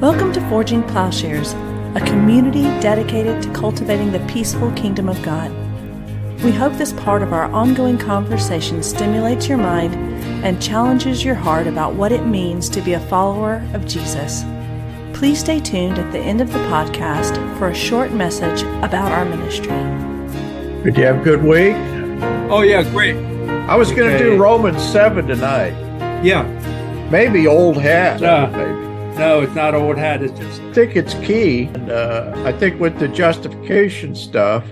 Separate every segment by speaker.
Speaker 1: Welcome to Forging Plowshares, a community dedicated to cultivating the peaceful kingdom of God. We hope this part of our ongoing conversation stimulates your mind and challenges your heart about what it means to be a follower of Jesus. Please stay tuned at the end of the podcast for a short message about our ministry.
Speaker 2: Did you have a good week?
Speaker 3: Oh, yeah, great.
Speaker 2: I was going to do Romans 7 tonight.
Speaker 3: Yeah.
Speaker 2: Maybe old hat. Maybe.
Speaker 3: No, it's not old hat. It's just...
Speaker 2: I think it's key. And I think with the justification stuff,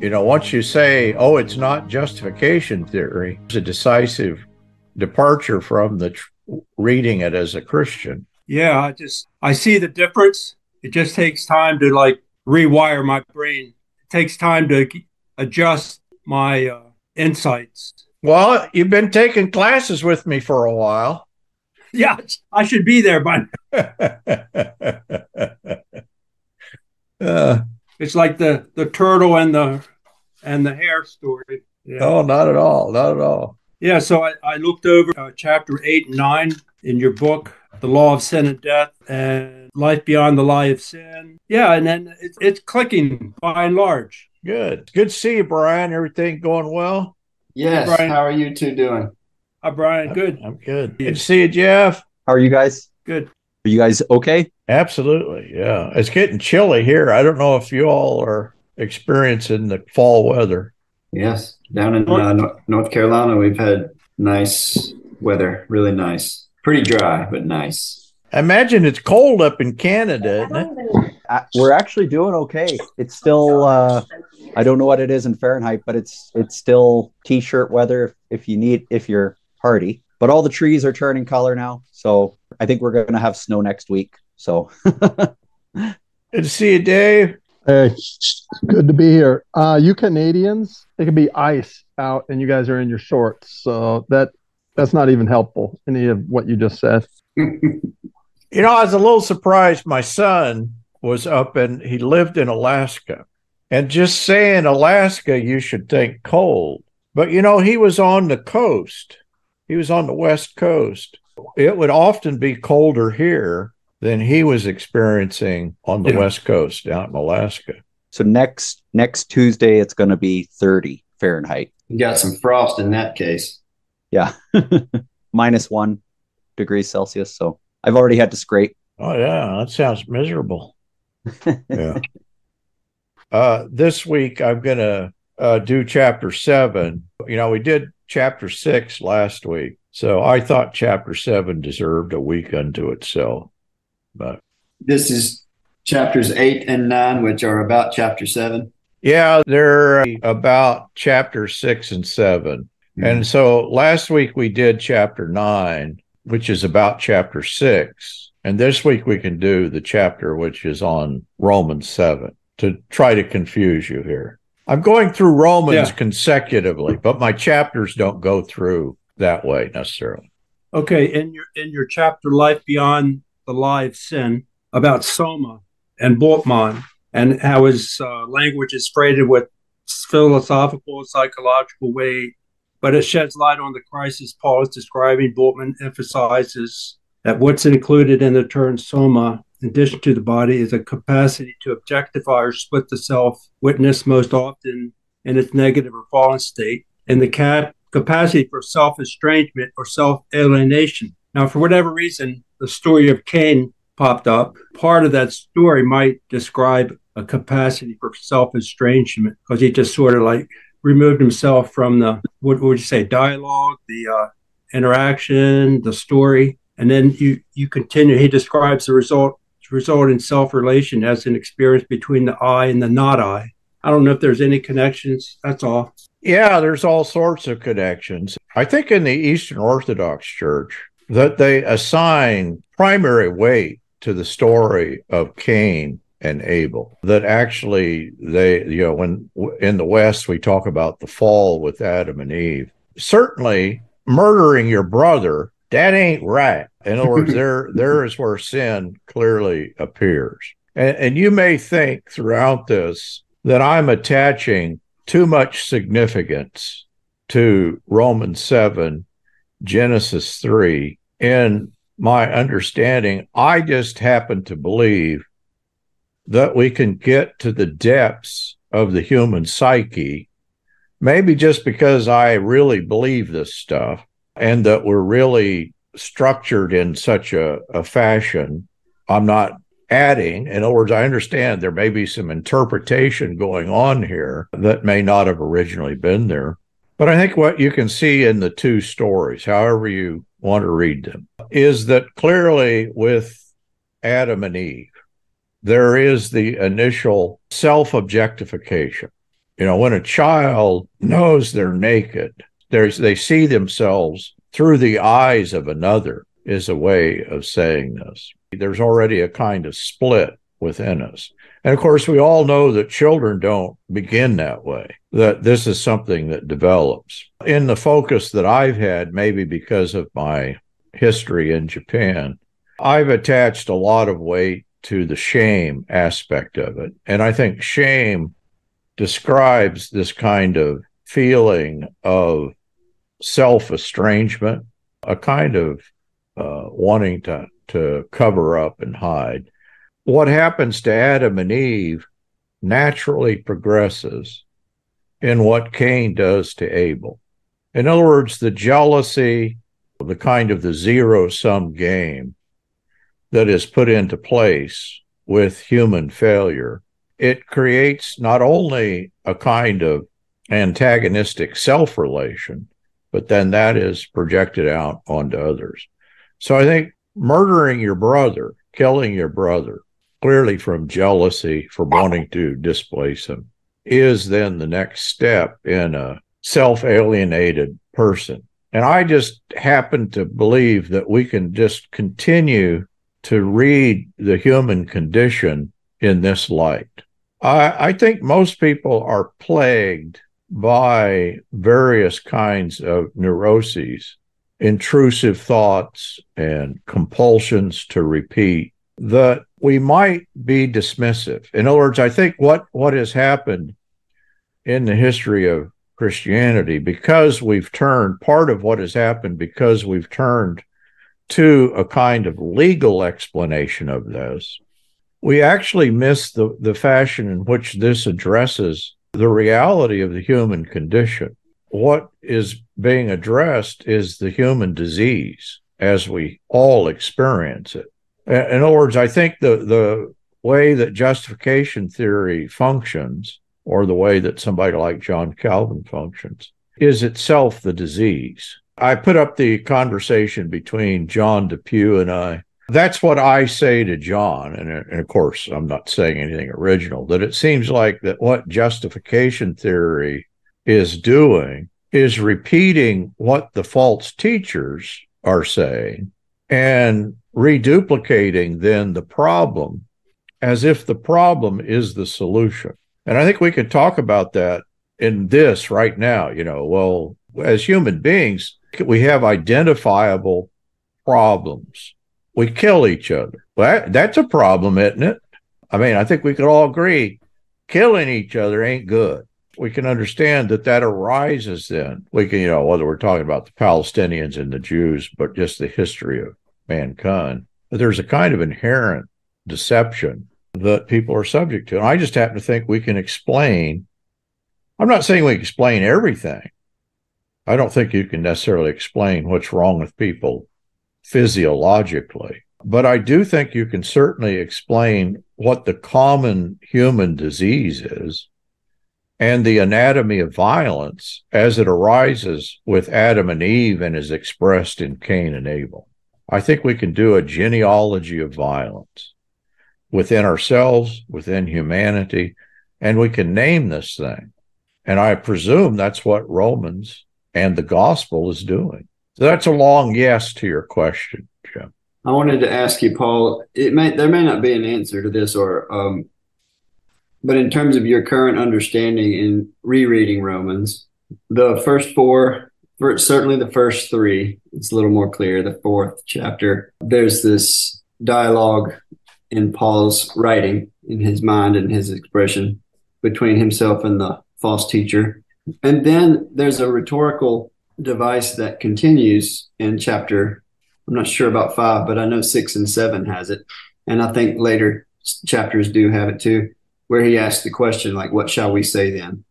Speaker 2: once you say, oh, it's not justification theory, it's a decisive departure from the reading it as a Christian.
Speaker 3: Yeah, I see the difference. It just takes time to rewire my brain. It takes time to adjust my insights.
Speaker 2: Well, you've been taking classes with me for a while.
Speaker 3: Yeah, I should be there by now. It's like the turtle and the hare story. Yeah.
Speaker 2: Oh, not at all. Not at all.
Speaker 3: Yeah, so I looked over chapter 8 and 9 in your book, The Law of Sin and Death and Life Beyond the Lie of Sin. Yeah, and then it's clicking by and large.
Speaker 2: Good. Good to see you, Brian. Everything going well?
Speaker 4: Yes.
Speaker 3: Brian.
Speaker 4: How are you two doing?
Speaker 3: Hi, Brian. Good.
Speaker 2: I'm good. Good to see you, Jeff.
Speaker 5: How are you guys?
Speaker 3: Good.
Speaker 5: Are you guys okay?
Speaker 2: Absolutely. Yeah. It's getting chilly here. I don't know if you all are experiencing the fall weather.
Speaker 4: Yes. Down in North Carolina, we've had nice weather. Really nice. Pretty dry, but nice.
Speaker 2: I imagine it's cold up in Canada, isn't it?
Speaker 5: We're actually doing okay. It's still, I don't know what it is in Fahrenheit, but it's still t-shirt weather if you're hardy. But all the trees are turning color now. So I think we're going to have snow next week. So
Speaker 2: good to see you, Dave.
Speaker 6: Hey, good to be here. You Canadians, it could be ice out and you guys are in your shorts. So that's not even helpful, any of what you just said.
Speaker 2: I was a little surprised. My son was up and he lived in Alaska. And just saying Alaska, you should think cold. But, he was on the coast. He was on the West Coast. It would often be colder here than he was experiencing on the West Coast out in Alaska.
Speaker 5: So next Tuesday, it's going to be 30 Fahrenheit.
Speaker 4: You got some frost in that case.
Speaker 5: Yeah. -1 degrees Celsius. So I've already had to scrape.
Speaker 2: Oh, yeah. That sounds miserable. Yeah. This week, I'm going to do chapter 7. We did chapter 6 last week. So I thought chapter 7 deserved a week unto itself. But
Speaker 4: this is chapters 8 and 9, which are about chapter 7.
Speaker 2: Yeah, they're about chapter 6 and 7. Mm-hmm. And so last week we did chapter 9, which is about chapter 6. And this week we can do the chapter which is on Romans 7 to try to confuse you here. I'm going through Romans consecutively, but my chapters don't go through that way necessarily.
Speaker 3: Okay, in your chapter Life Beyond the Lie of Sin, about Soma and Bultmann and how his language is freighted with philosophical and psychological weight, but it sheds light on the crisis Paul is describing. Bultmann emphasizes that what's included in the term Soma, in addition to the body, is a capacity to objectify or split the self, witnessed most often in its negative or fallen state, and the capacity for self-estrangement or self-alienation. Now, for whatever reason, the story of Cain popped up. Part of that story might describe a capacity for self-estrangement because he just sort of removed himself from the, what would you say, dialogue, the interaction, the story. And then you continue. He describes the result in self-relation as an experience between the I and the not I. I don't know if there's any connections. That's all.
Speaker 2: Yeah, there's all sorts of connections. I think in the Eastern Orthodox Church that they assign primary weight to the story of Cain and Abel. That actually when in the West we talk about the fall with Adam and Eve. Certainly murdering your brother, that ain't right. In other words, there is where sin clearly appears. And you may think throughout this that I'm attaching too much significance to Romans 7, Genesis 3, in my understanding. I just happen to believe that we can get to the depths of the human psyche, maybe just because I really believe this stuff and that we're really structured in such a fashion. I'm not adding. In other words, I understand there may be some interpretation going on here that may not have originally been there. But I think what you can see in the two stories, however you want to read them, is that clearly with Adam and Eve, there is the initial self-objectification. When a child knows they're naked, they see themselves through the eyes of another, is a way of saying this. There's already a kind of split within us. And of course, we all know that children don't begin that way, that this is something that develops. In the focus that I've had, maybe because of my history in Japan, I've attached a lot of weight to the shame aspect of it. And I think shame describes this kind of feeling of self-estrangement, a kind of wanting to cover up and hide. What happens to Adam and Eve naturally progresses in what Cain does to Abel. In other words, the jealousy, the kind of the zero-sum game that is put into place with human failure, it creates not only a kind of antagonistic self-relation, but then that is projected out onto others. So I think murdering your brother, killing your brother, clearly from jealousy for wanting to displace him, is then the next step in a self-alienated person. And I just happen to believe that we can just continue to read the human condition in this light. I think most people are plagued by various kinds of neuroses, intrusive thoughts and compulsions to repeat, that we might be dismissive. In other words, I think what has happened in the history of Christianity, because we've turned, part of what has happened because we've turned to a kind of legal explanation of this, we actually miss the fashion in which this addresses the reality of the human condition. What is being addressed is the human disease as we all experience it. In other words, I think the way that justification theory functions, or the way that somebody like John Calvin functions, is itself the disease. I put up the conversation between John Depew and I. That's what I say to John, and of course, I'm not saying anything original, that it seems like that what justification theory is doing is repeating what the false teachers are saying and reduplicating then the problem as if the problem is the solution. And I think we could talk about that in this right now. Well, as human beings, we have identifiable problems. We kill each other. Well, that's a problem, isn't it? I mean, I think we could all agree killing each other ain't good. We can understand that arises then. We can, whether we're talking about the Palestinians and the Jews, but just the history of mankind, that there's a kind of inherent deception that people are subject to. And I just happen to think we can explain. I'm not saying we can explain everything. I don't think you can necessarily explain what's wrong with people physiologically, but I do think you can certainly explain what the common human disease is and the anatomy of violence as it arises with Adam and Eve and is expressed in Cain and Abel. I think we can do a genealogy of violence within ourselves, within humanity, and we can name this thing. And I presume that's what Romans and the gospel is doing. So that's a long yes to your question, Jim.
Speaker 4: I wanted to ask you, Paul, there may not be an answer to this, but in terms of your current understanding in rereading Romans, the first four, certainly the first three, it's a little more clear. The fourth chapter, there's this dialogue in Paul's writing, in his mind and his expression, between himself and the false teacher. And then there's a rhetorical device that continues in chapter I'm not sure about 5, but I know 6 and 7 has it. And I think later chapters do have it too, where he asks the question, like, what shall we say then?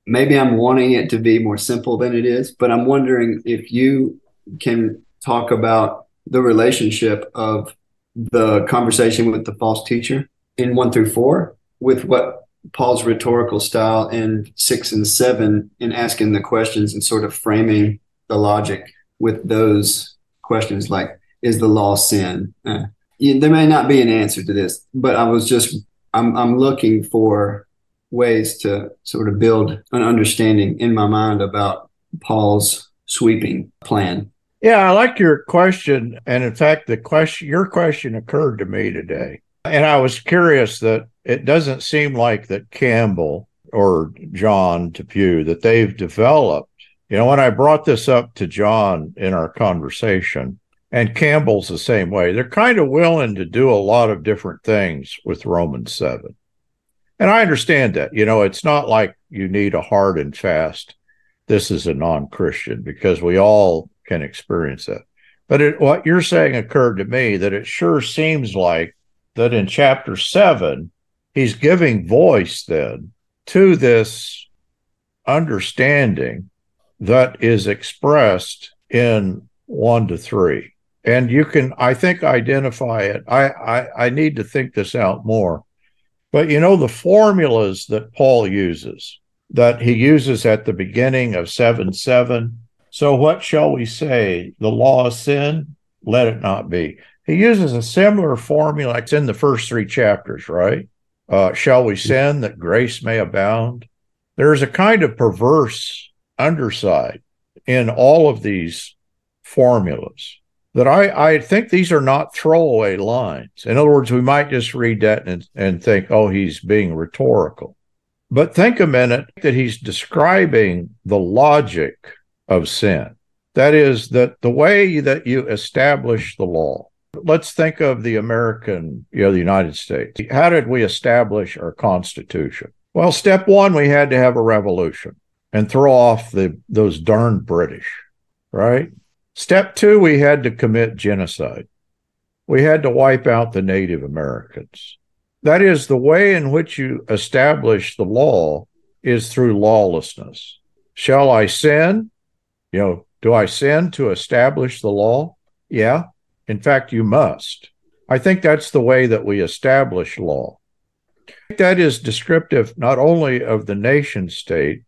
Speaker 4: Maybe I'm wanting it to be more simple than it is, but I'm wondering if you can talk about the relationship of the conversation with the false teacher in 1 through 4 with what Paul's rhetorical style in 6 and 7 in asking the questions and sort of framing the logic with those questions, like, is the law sin? There may not be an answer to this, but I'm looking for ways to sort of build an understanding in my mind about Paul's sweeping plan.
Speaker 2: Yeah, I like your question. And in fact, your question occurred to me today. And I was curious that it doesn't seem like that Campbell or John Depew, that they've developed, when I brought this up to John in our conversation, and Campbell's the same way, they're kind of willing to do a lot of different things with Romans 7. And I understand that, it's not like you need a hard and fast, this is a non-Christian, because we all can experience that. But what you're saying occurred to me, that it sure seems like that in chapter 7, he's giving voice then to this understanding that is expressed in 1 to 3. And you can, I think, identify it. I need to think this out more. But the formulas that Paul uses, that he uses at the beginning of 7:7. So what shall we say? The law of sin? Let it not be. He uses a similar formula. It's in the first 3 chapters, right? Shall we sin that grace may abound? There's a kind of perverse underside in all of these formulas that I think these are not throwaway lines. In other words, we might just read that and think, oh, he's being rhetorical. But think a minute that he's describing the logic of sin. That is, that the way that you establish the law. Let's think of the American, the United States. How did we establish our Constitution? Well, step 1, we had to have a revolution and throw off those darn British, right? Step 2, we had to commit genocide. We had to wipe out the Native Americans. That is, the way in which you establish the law is through lawlessness. Shall I sin? Do I sin to establish the law? Yeah. In fact, you must. I think that's the way that we establish law. That is descriptive not only of the nation state.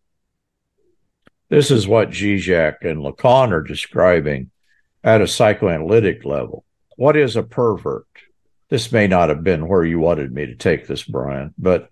Speaker 2: This is what Zizek and Lacan are describing at a psychoanalytic level. What is a pervert? This may not have been where you wanted me to take this, Brian, but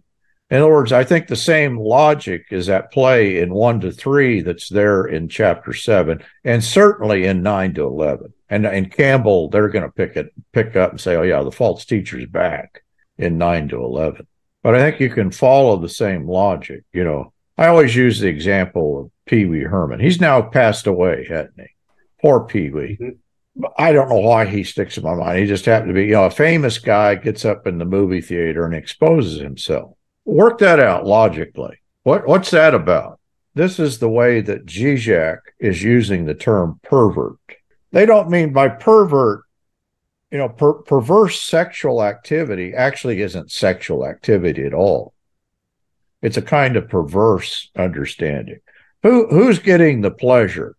Speaker 2: in other words, I think the same logic is at play in 1 to 3 that's there in chapter 7, and certainly in 9 to 11. And Campbell, they're going to pick up and say, oh yeah, the false teacher's back in 9 to 11. But I think you can follow the same logic. I always use the example of Pee Wee Herman. He's now passed away, hasn't he? Poor Pee Wee. Mm-hmm. I don't know why he sticks in my mind. He just happened to be, a famous guy gets up in the movie theater and exposes himself. Work that out logically. What's that about? This is the way that Zizek is using the term pervert. They don't mean by pervert, perverse sexual activity actually isn't sexual activity at all. It's a kind of perverse understanding. Who's getting the pleasure?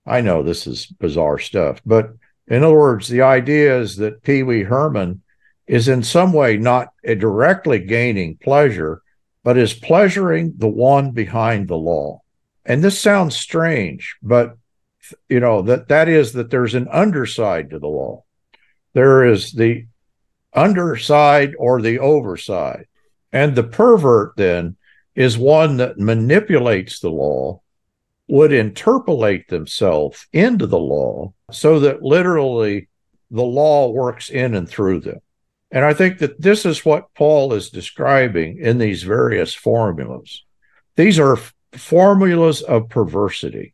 Speaker 2: I know this is bizarre stuff, but in other words, the idea is that Pee Wee Herman is in some way not directly gaining pleasure, but is pleasuring the one behind the law. And this sounds strange, but that is that there's an underside to the law. There is the underside or the overside. And the pervert then is one that manipulates the law, would interpolate themselves into the law so that literally the law works in and through them. And I think that this is what Paul is describing in these various formulas. These are formulas of perversity.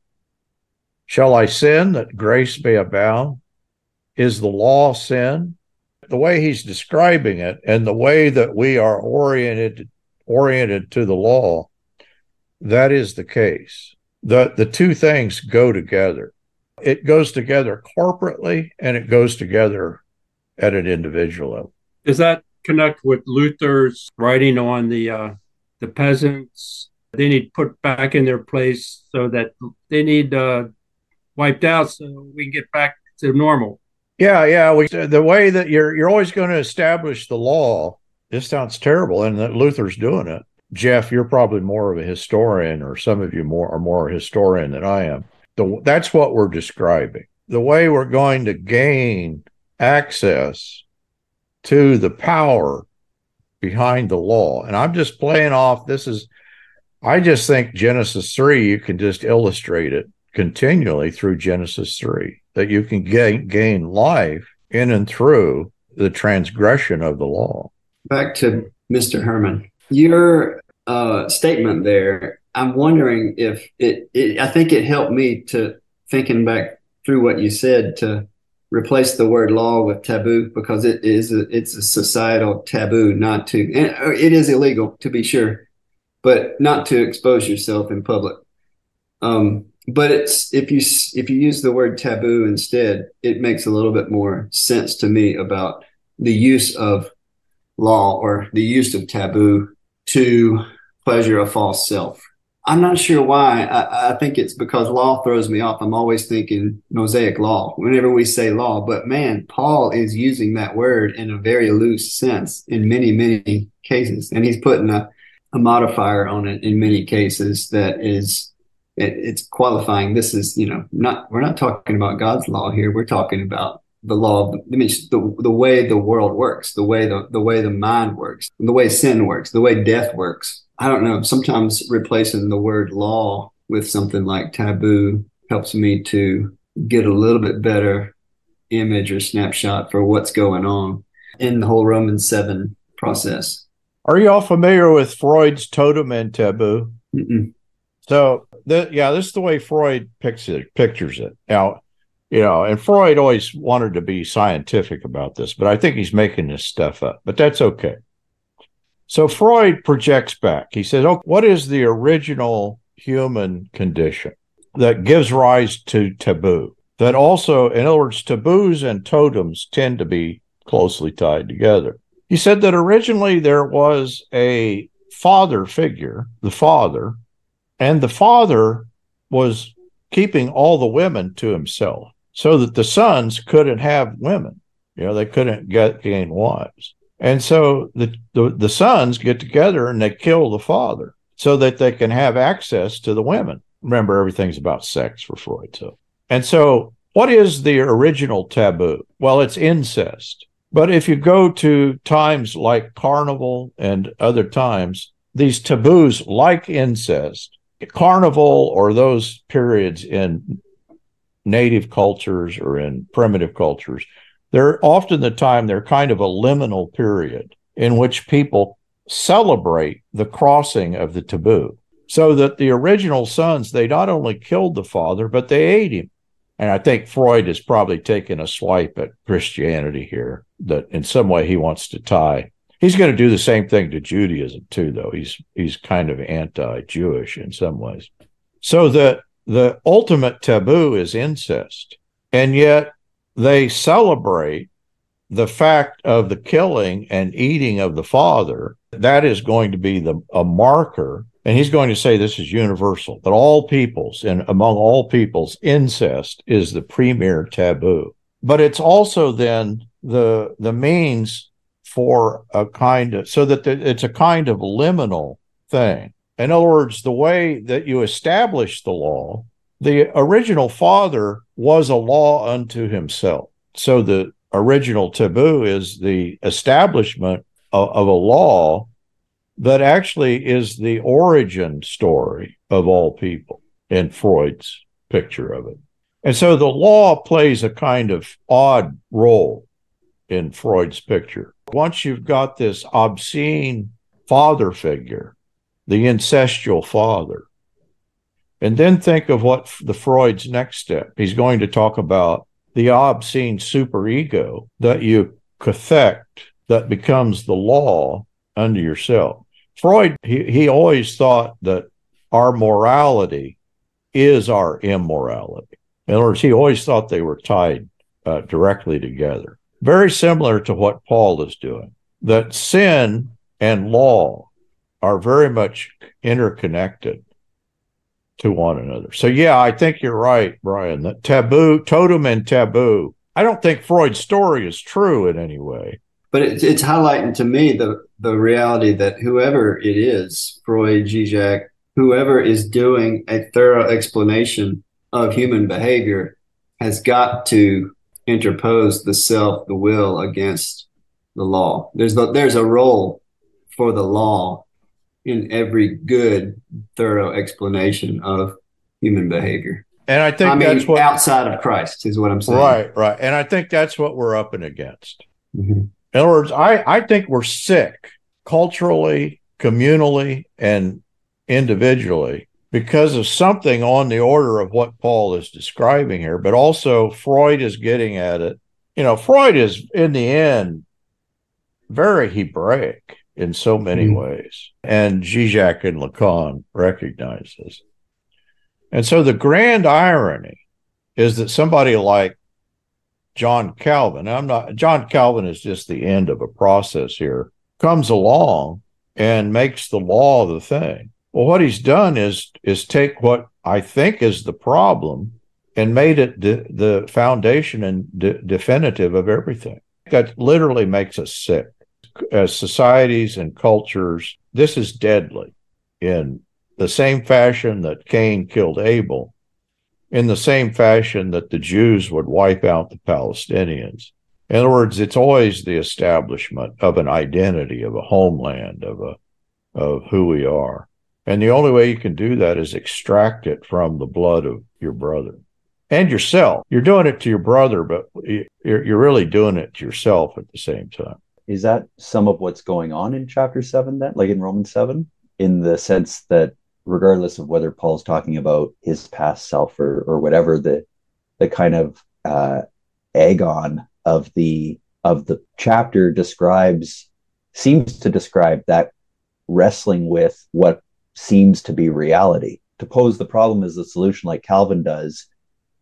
Speaker 2: Shall I sin that grace may abound? Is the law sin? The way he's describing it and the way that we are oriented to the law, that is the case. The two things go together. It goes together corporately and it goes together at an individual level.
Speaker 3: Does that connect with Luther's writing on the peasants? They need put back in their place, so that they need wiped out so we can get back to normal.
Speaker 2: Yeah. The way that you're always going to establish the law. This sounds terrible, and that Luther's doing it. Jeff, you're probably more of a historian, or some of you are more a historian than I am. That's what we're describing. The way we're going to gain access to the power behind the law. And I'm just playing off, I just think Genesis 3, you can just illustrate it continually through Genesis 3, that you can gain life in and through the transgression of the law.
Speaker 4: Back to Mr. Herman. Your statement there, I'm wondering if I think it helped me to thinking back through what you said to replace the word law with taboo, because it's a societal taboo not to, and it is illegal to be sure, but not to expose yourself in public. But it's if you use the word taboo instead, it makes a little bit more sense to me about the use of law or the use of taboo to pleasure a false self. I'm not sure why. I think it's because law throws me off. I'm always thinking Mosaic law whenever we say law. But man, Paul is using that word in a very loose sense in many, many cases. And he's putting a modifier on it in many cases that is, it's qualifying. This is, we're not talking about God's law here. We're talking about the law, the way the world works, the way the mind works, the way sin works, the way death works. I don't know. Sometimes replacing the word law with something like taboo helps me to get a little bit better image or snapshot for what's going on in the whole Romans 7 process.
Speaker 2: Are you all familiar with Freud's totem and taboo?
Speaker 4: Mm-mm.
Speaker 2: So, this is the way Freud pictures it. Now, and Freud always wanted to be scientific about this, but I think he's making this stuff up. But that's okay. So Freud projects back. He says, what is the original human condition that gives rise to taboo? That also, in other words, taboos and totems tend to be closely tied together. He said that originally there was a father figure, the father, and the father was keeping all the women to himself so that the sons couldn't have women. They couldn't gain wives. And so the sons get together and they kill the father so that they can have access to the women. Remember, everything's about sex for Freud. And so what is the original taboo? Well, it's incest. But if you go to times like Carnival and other times, these taboos like incest, Carnival or those periods in native cultures or in primitive cultures, they're often the time they're kind of a liminal period in which people celebrate the crossing of the taboo. So that the original sons, they not only killed the father, but they ate him. And I think Freud has probably taken a swipe at Christianity here, that in some way he wants to tie. He's going to do the same thing to Judaism too, though. He's kind of anti-Jewish in some ways. So that the ultimate taboo is incest. And yet they celebrate the fact of the killing and eating of the father. That is going to be a marker. And he's going to say this is universal, that all peoples and among all peoples, incest is the premier taboo. But it's also then the means for a kind of, so that it's a kind of liminal thing. In other words, the way that you establish the law, the original father was a law unto himself. So the original taboo is the establishment of a law that actually is the origin story of all people in Freud's picture of it. And so the law plays a kind of odd role in Freud's picture. Once you've got this obscene father figure, the incestual father, and then think of what the Freud's next step. He's going to talk about the obscene superego that you cathect, that becomes the law unto yourself. Freud, he always thought that our morality is our immorality. In other words, he always thought they were tied directly together. Very similar to what Paul is doing, that sin and law are very much interconnected to one another. So, yeah, I think you're right, Brian, that taboo, totem and taboo, I don't think Freud's story is true in any way.
Speaker 4: But it's highlighting to me the reality that whoever it is, Freud, Zizek, whoever is doing a thorough explanation of human behavior has got to interpose the self, the will against the law. There's a role for the law in every good, thorough explanation of human behavior.
Speaker 2: And I think that's what
Speaker 4: outside of Christ is what I'm saying.
Speaker 2: Right. And I think that's what we're up and against.
Speaker 4: Mm-hmm.
Speaker 2: In other words, I think we're sick culturally, communally, and individually because of something on the order of what Paul is describing here, but also Freud is getting at it. You know, Freud is, in the end, very Hebraic in so many ways, and Zizek and Lacan recognize this. And so the grand irony is that somebody like John Calvin, John Calvin is just the end of a process here, comes along and makes the law the thing. Well, what he's done is take what I think is the problem and made it the foundation and definitive of everything. That literally makes us sick. As societies and cultures, this is deadly. In the same fashion that Cain killed Abel, in the same fashion that the Jews would wipe out the Palestinians. In other words, it's always the establishment of an identity, of a homeland, of who we are. And the only way you can do that is extract it from the blood of your brother and yourself. You're doing it to your brother, but you're really doing it to yourself at the same time.
Speaker 5: Is that some of what's going on in chapter 7 then, like in Romans 7, in the sense that regardless of whether Paul's talking about his past self or whatever, the kind of agon of the chapter seems to describe that wrestling with what seems to be reality. To pose the problem as the solution, like Calvin does,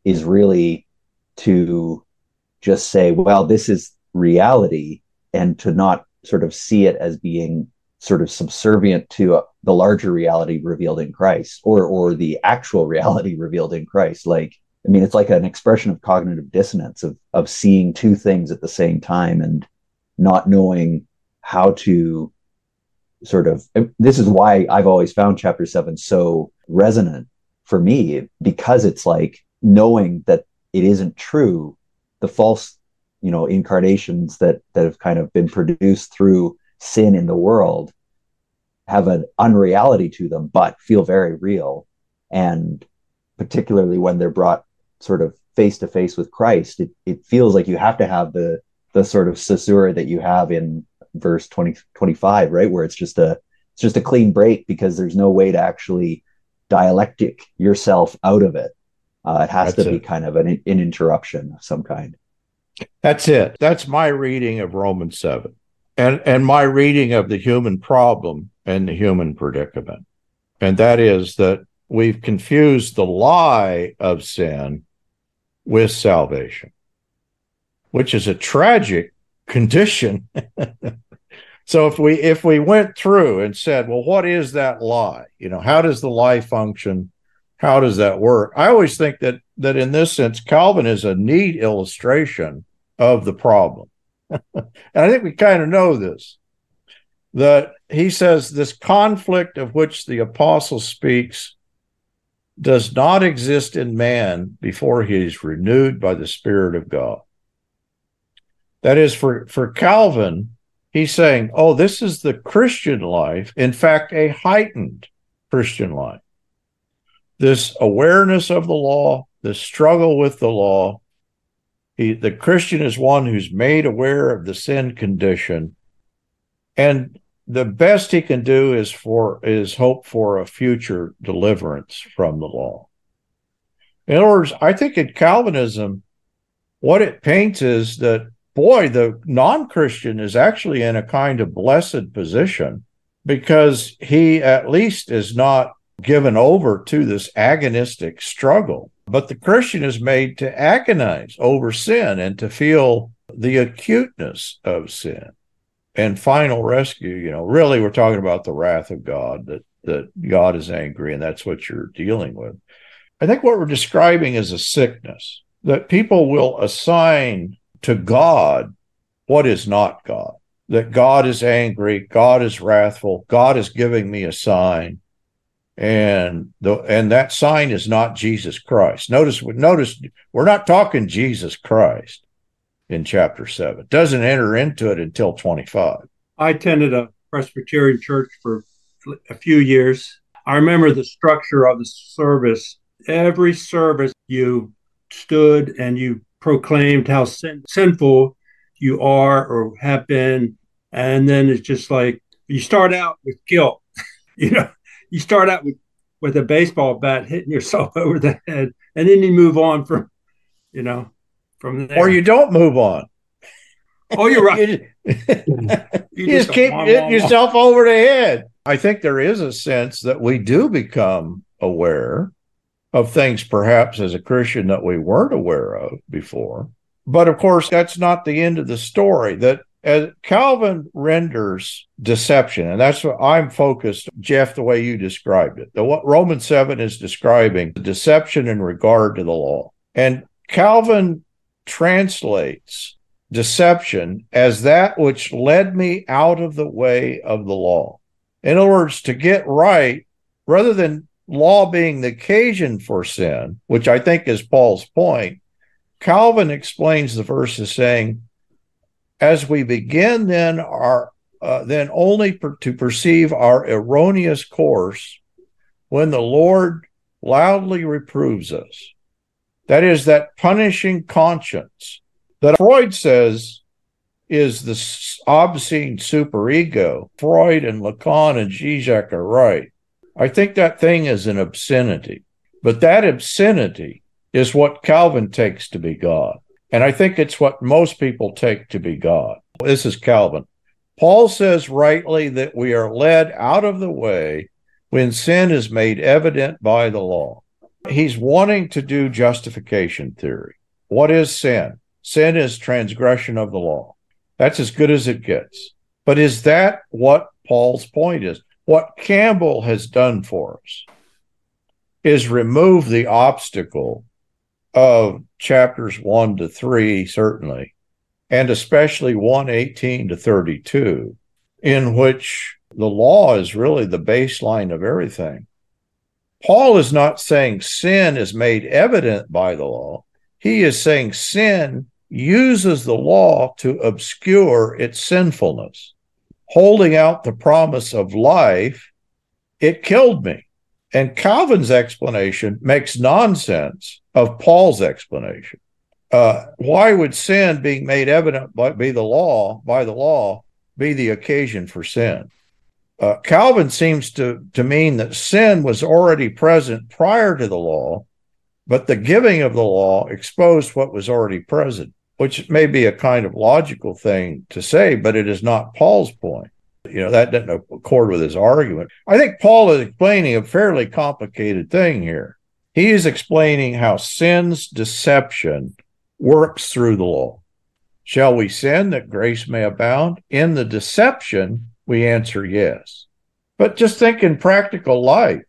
Speaker 5: is really to just say, well, this is reality, and to not sort of see it as being sort of subservient to the larger reality revealed in Christ, or the actual reality revealed in Christ. Like, I mean, it's like an expression of cognitive dissonance of seeing two things at the same time and not knowing how to sort of, this is why I've always found chapter 7 so resonant for me, because it's like knowing that it isn't true, the false, incarnations that have kind of been produced through sin in the world have an unreality to them, but feel very real. And particularly when they're brought sort of face to face with Christ, it feels like you have to have the sort of caesura that you have in verse 25, right? Where it's just a clean break, because there's no way to actually dialectic yourself out of it. It has to be kind of an interruption of some kind.
Speaker 2: That's it. That's my reading of Romans 7 and my reading of the human problem and the human predicament. And that is that we've confused the lie of sin with salvation, which is a tragic condition. So if we went through and said, well, what is that lie? How does the lie function? How does that work? I always think that in this sense, Calvin is a neat illustration of the problem. And I think we kind of know this, that he says this conflict of which the apostle speaks does not exist in man before he is renewed by the Spirit of God. That is, for Calvin, he's saying, oh, this is the Christian life, in fact, a heightened Christian life. This awareness of the law, this struggle with the law. The Christian is one who's made aware of the sin condition, and the best he can do is hope for a future deliverance from the law. In other words, I think in Calvinism, what it paints is that, boy, the non-Christian is actually in a kind of blessed position, because he at least is not given over to this agonistic struggle But the Christian is made to agonize over sin and to feel the acuteness of sin and final rescue. Really, we're talking about the wrath of God, that God is angry, and that's what you're dealing with. I think what we're describing is a sickness, that people will assign to God what is not God, that God is angry, God is wrathful, God is giving me a sign, and that sign is not Jesus Christ. Notice, we're not talking Jesus Christ in chapter 7. It doesn't enter into it until 25.
Speaker 3: I attended a Presbyterian church for a few years. I remember the structure of the service. Every service you stood and you proclaimed how sinful you are or have been. And then it's just like you start out with guilt. You start out with a baseball bat hitting yourself over the head, and then you move on from there.
Speaker 2: Or you don't move on.
Speaker 3: Oh, you're right.
Speaker 2: You just keep hitting yourself over the head. I think there is a sense that we do become aware of things perhaps as a Christian that we weren't aware of before. But of course, that's not the end of the story. That as Calvin renders deception, and that's what I'm focused, Jeff, the way you described it. What Romans 7 is describing, the deception in regard to the law. And Calvin translates deception as that which led me out of the way of the law. In other words, to get right, rather than law being the occasion for sin, which I think is Paul's point, Calvin explains the verse as saying, as we begin then only to perceive our erroneous course when the Lord loudly reproves us. That is, that punishing conscience that Freud says is the obscene superego. Freud and Lacan and Zizek are right. I think that thing is an obscenity, but that obscenity is what Calvin takes to be God. And I think it's what most people take to be God. This is Calvin. Paul says rightly that we are led out of the way when sin is made evident by the law. He's wanting to do justification theory. What is sin? Sin is transgression of the law. That's as good as it gets. But is that what Paul's point is? What Campbell has done for us is remove the obstacle of chapters 1 to 3, certainly, and especially 1:18 to 32, in which the law is really the baseline of everything. Paul is not saying sin is made evident by the law. He is saying sin uses the law to obscure its sinfulness. Holding out the promise of life, it killed me. And Calvin's explanation makes nonsense of Paul's explanation. Why would sin being made evident by the law be the occasion for sin? Calvin seems to mean that sin was already present prior to the law, but the giving of the law exposed what was already present, which may be a kind of logical thing to say, but it is not Paul's point. That doesn't accord with his argument. I think Paul is explaining a fairly complicated thing here. He is explaining how sin's deception works through the law. Shall we sin that grace may abound? In the deception, we answer yes. But just think in practical life.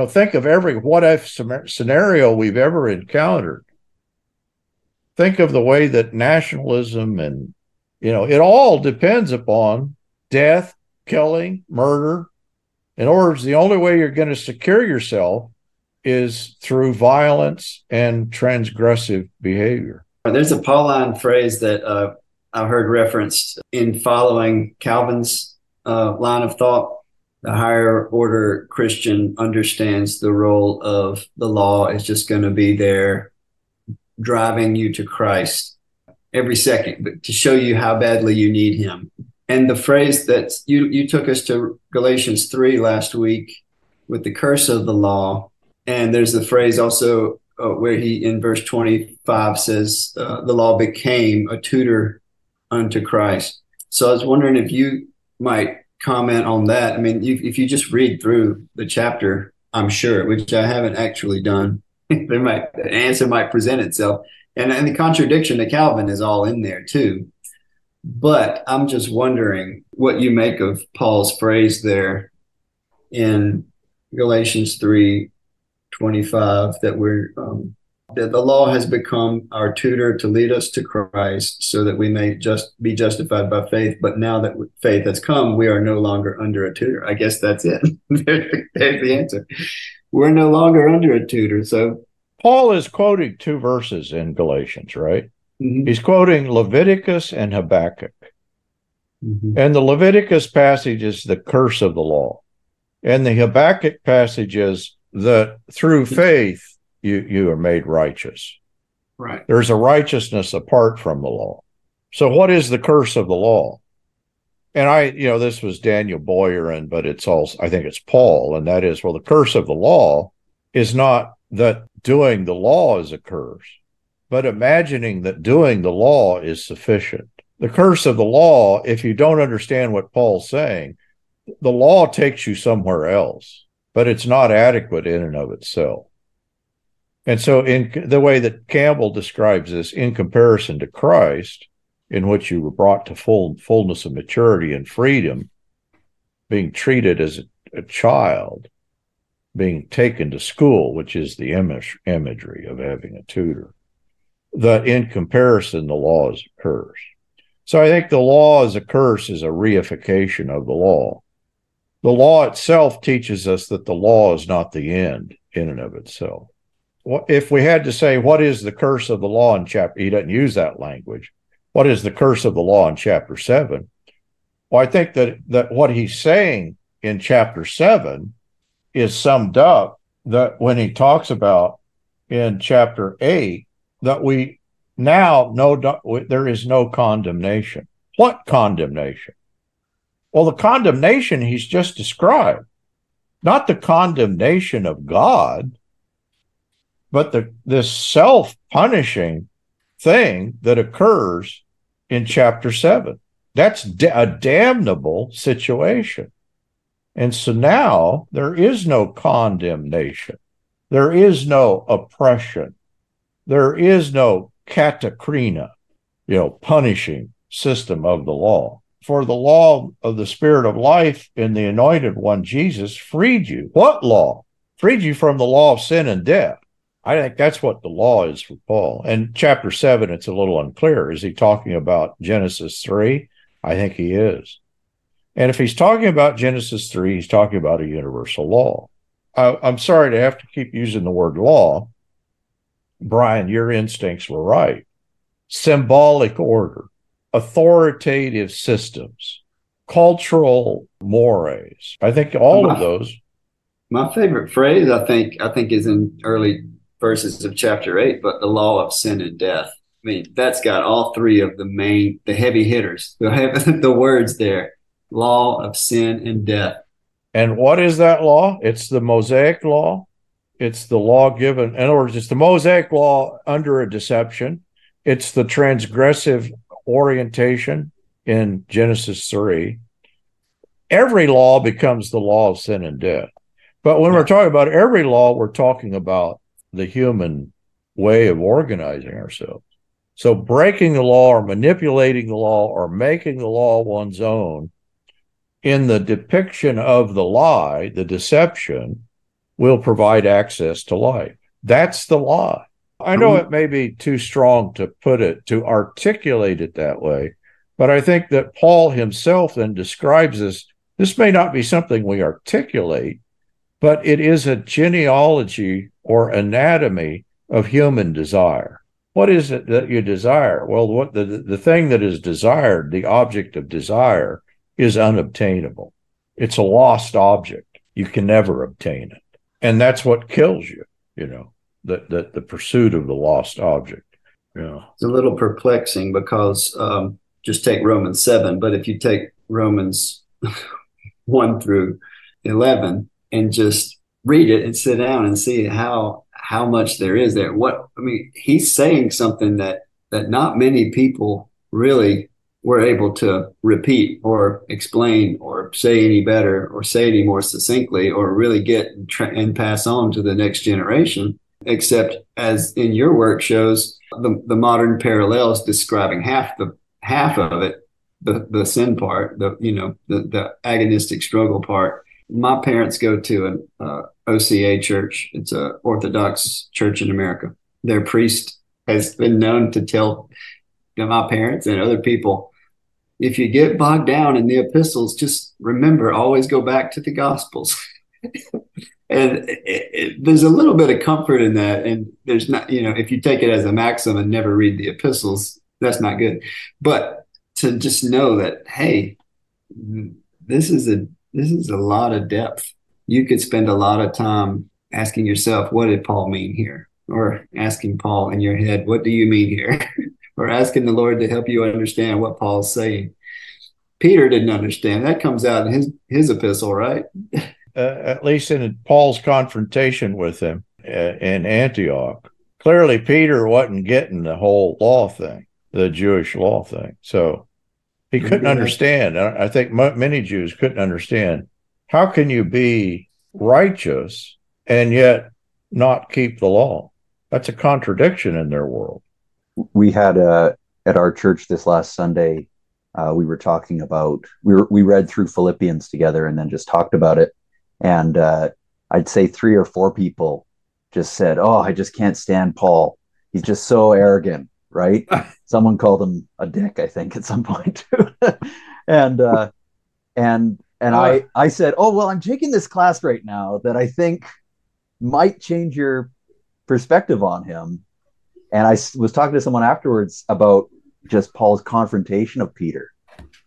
Speaker 2: Think of every what-if scenario we've ever encountered. Think of the way that nationalism and, it all depends upon death, killing, murder. In other words, the only way you're going to secure yourself is through violence and transgressive behavior.
Speaker 4: There's a Pauline phrase that I've heard referenced in following Calvin's line of thought. The higher order Christian understands the role of the law is just going to be there driving you to Christ every second, but to show you how badly you need him. And the phrase that you took us to Galatians 3 last week with the curse of the law. And there's the phrase also where he in verse 25 says the law became a tutor unto Christ. So I was wondering if you might comment on that. I mean, if you just read through the chapter, I'm sure, which I haven't actually done, The answer might present itself. And the contradiction to Calvin is all in there too. But I'm just wondering what you make of Paul's phrase there in Galatians 3:25 that the law has become our tutor to lead us to Christ so that we may just be justified by faith. But now that faith has come, we are no longer under a tutor. I guess that's it. There's the answer. We're no longer under a tutor. So
Speaker 2: Paul is quoting two verses in Galatians, right?
Speaker 4: mm-hmm.
Speaker 2: He's quoting Leviticus and Habakkuk.
Speaker 4: Mm-hmm.
Speaker 2: And the Leviticus passage is the curse of the law. And the Habakkuk passage is that through faith, you are made righteous.
Speaker 4: Right.
Speaker 2: There's a righteousness apart from the law. So what is the curse of the law? And this was Daniel Boyarin, but I think it's Paul, and that is, the curse of the law is not that doing the law is a curse, but imagining that doing the law is sufficient. The curse of the law, if you don't understand what Paul's saying, the law takes you somewhere else, but it's not adequate in and of itself. And so in the way that Campbell describes this, in comparison to Christ, in which you were brought to fullness of maturity and freedom, being treated as a child, being taken to school, which is the imagery of having a tutor, that in comparison, the law is a curse. So I think the law as a curse is a reification of the law. The law itself teaches us that the law is not the end in and of itself. If we had to say, what is the curse of the law in chapter, he doesn't use that language. What is the curse of the law in chapter 7? Well, I think that what he's saying in chapter 7 is summed up that when he talks about in chapter 8, that we now know there is no condemnation. What condemnation? Well, the condemnation he's just described, not the condemnation of God, but this self-punishing thing that occurs in chapter 7. That's a damnable situation. And so now there is no condemnation. There is no oppression. There is no katakrina, punishing system of the law. For the law of the Spirit of life in the Anointed One, Jesus, freed you. What law? Freed you from the law of sin and death. I think that's what the law is for Paul. And chapter 7, it's a little unclear. Is he talking about Genesis 3? I think he is. And if he's talking about Genesis 3, he's talking about a universal law. I'm sorry to have to keep using the word law. Brian, your instincts were right. Symbolic order, authoritative systems, cultural mores. I think all of those.
Speaker 4: My favorite phrase, I think is in early verses of chapter 8, but the law of sin and death. I mean, that's got all three of the heavy hitters, the words there. Law of sin and death.
Speaker 2: And what is that law? It's the Mosaic law. It's the law given. In other words, it's the Mosaic law under a deception. It's the transgressive orientation in Genesis 3. Every law becomes the law of sin and death. But when we're talking about every law, we're talking about the human way of organizing ourselves. So breaking the law or manipulating the law or making the law one's own in the depiction of the lie, the deception, will provide access to life. That's the lie. I know it may be too strong to to articulate it that way, but I think that Paul himself then describes this may not be something we articulate, but it is a genealogy or anatomy of human desire. What is it that you desire? Well, what the thing that is desired, the object of desire, is unobtainable. It's a lost object. You can never obtain it. And that's what kills you, the pursuit of the lost object. Yeah.
Speaker 4: It's a little perplexing because just take Romans 7, but if you take Romans 1 through 11 and just read it and sit down and see how much there is there. He's saying something that not many people really were able to repeat or explain or say any better or say any more succinctly or really get and pass on to the next generation. except as in your work shows, the modern parallels describing half of it, the sin part, the agonistic struggle part. My parents go to an OCA church. It's a Orthodox church in America. Their priest has been known to tell my parents and other people, if you get bogged down in the epistles, just remember, always go back to the Gospels. And there's a little bit of comfort in that. And there's not, if you take it as a maxim and never read the epistles, that's not good. But to just know that, hey, this is a lot of depth. You could spend a lot of time asking yourself, what did Paul mean here? Or asking Paul in your head, what do you mean here? Or asking the Lord to help you understand what Paul's saying. Peter didn't understand. That comes out in his epistle, right?
Speaker 2: At least in Paul's confrontation with him in Antioch. Clearly, Peter wasn't getting the whole law thing, the Jewish law thing. So he couldn't understand. I think many Jews couldn't understand. How can you be righteous and yet not keep the law? That's a contradiction in their world.
Speaker 5: We had at our church this last Sunday, we were talking about, we read through Philippians together and then just talked about it. And I'd say 3 or 4 people just said, oh, I just can't stand Paul. He's just so arrogant, right? Someone called him a dick, I think, at some point too. and I said, oh, well, I'm taking this class right now that I think might change your perspective on him. And I was talking to someone afterwards about just Paul's confrontation of Peter.